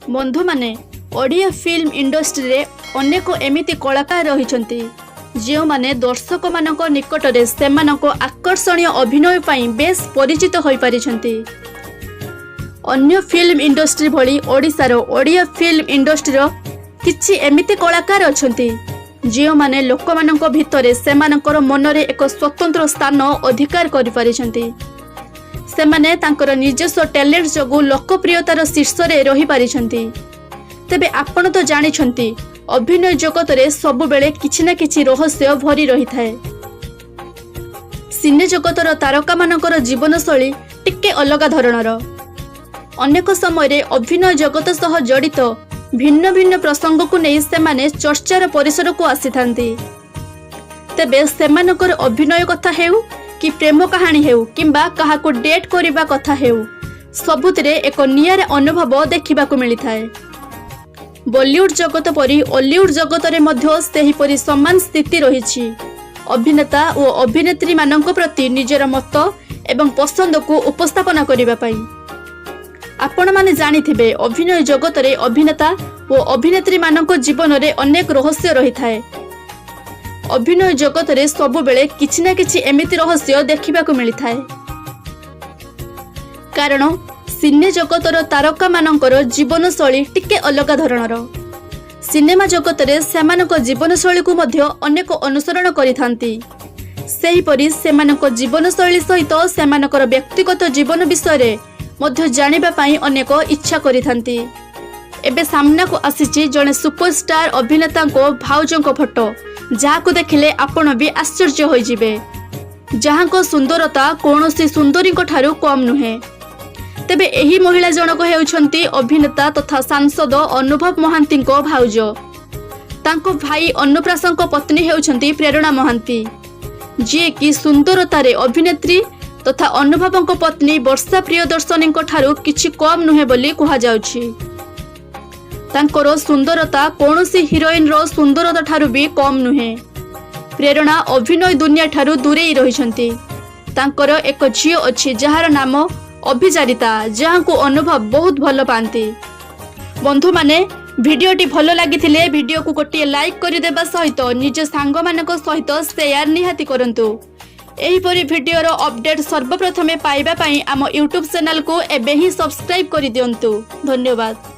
बंधु माने Odia film industry रे अनेक एमिति कलाकार रहिछंती जो माने दर्शक मानक निकट रे सेमानक आकर्षणीय अभिनय पई बेस परिचित होई परिछंती। अन्य फिल्म इंडस्ट्री भली ओडिसा रो ओडिया फिल्म इंडस्ट्री रो किछि एमिति कलाकार अछंती जो माने लोक मानक भितरे सेमानकर मन रे एक स्वतंत्र स्थान अधिकार करि परिछंती। सेमाने तांकर निजस्व टैलेंट जोगु लोकप्रियतार शीर्ष रे रही परिछंती। तेबे आपण तो जानिछंती अभिनय जगत रे सबु बेले किछि ना किछि रहस्य भरी रही थाए। सिने जगतर तारका मानकर जीवन शैली टिके अलग धरणर। अनेक समय रे अभिनय जगत सह जड़ित भिन्न भिन्न प्रसंग को नहीं सेमाने चर्चार परिसर को आसीथांती। तेबे सेमानकर अभिनय कथा हेउ कि प्रेम कहानी हेउ किंबा काहाको डेट करिबा कथा हेउ सबुतरे एक नियारा अनुभव देखिबा को मिली थाए। बॉलीवुड जगत परी हॉलीवुड जगत रे मध्य सेही परी समान स्थिति रहिछि। अभिनेता और अभिनेत्री मानक प्रति निजर मत एवं पसंद को उपस्थापन करिबा पई। आपण माने जानिथिबे अभिनय जगत रे अभिनेता और अभिनेत्री मानक जीवन रे अनेक रहस्य रही थाए। अभिनय जगत रे सबु बेले किछि ना किछि एमिति रहस्य देखिबा को मिली थाए। कारण सिने जगतर तारका मानकर जीवन शैली टिके अलग धरणर। सिनेमा जगत रे सेमानक जीवन शैली को मध्य अनेक अनुसरण करिथांती। सेही परी सेमानक जीवन शैली सहित सेमानकर व्यक्तिगत जीवन विषय रे मध्य जानिबा पई अनेक इच्छा करिथांती। एबे सामना को आसीछि जने सुपरस्टार अभिनेता को भाउजों को फोटो जहा को देखिले आपण भी आश्चर्य होई जिवे। जहां को सुंदरता कोनोसी सुंदरी को ठारू कम नुहे। तेबे एही महिला जनक हेउछंती अभिनेता तथा सांसद अनुभव मोहांती को भाउज। तांको भाई अन्नप्राशन को पत्नी हेउछंती प्रेरणा मोहांती जे कि सुंदरता रे अभिनेत्री तथा अनुभव को पत्नी बार्षा प्रियदर्शनी को ठारू किछि कम नुहे बोली कहा जाउछि। तांकर सुंदरता कोनोसी हीरोइन रो सुंदरता ठारू भी कम नुहे। प्रेरणा अभिनय दुनिया ठारू दूरेई रहिछंती। तांकर एक झियो अछि जहार नाम अभिचारिता जहां को अनुभव बहुत भल पाती। बंधु माने भिडियोटी भल लगी भिडियो को गोटे लाइक करदेबा सहित निज सांग मानक सहित शेयर निहाती करंतु। एहीपरि भिडियोर अपडेट सर्वप्रथमे पाइबा पई आम यूट्यूब चैनल को एबे ही सब्सक्राइब कर दियंतु। धन्यवाद।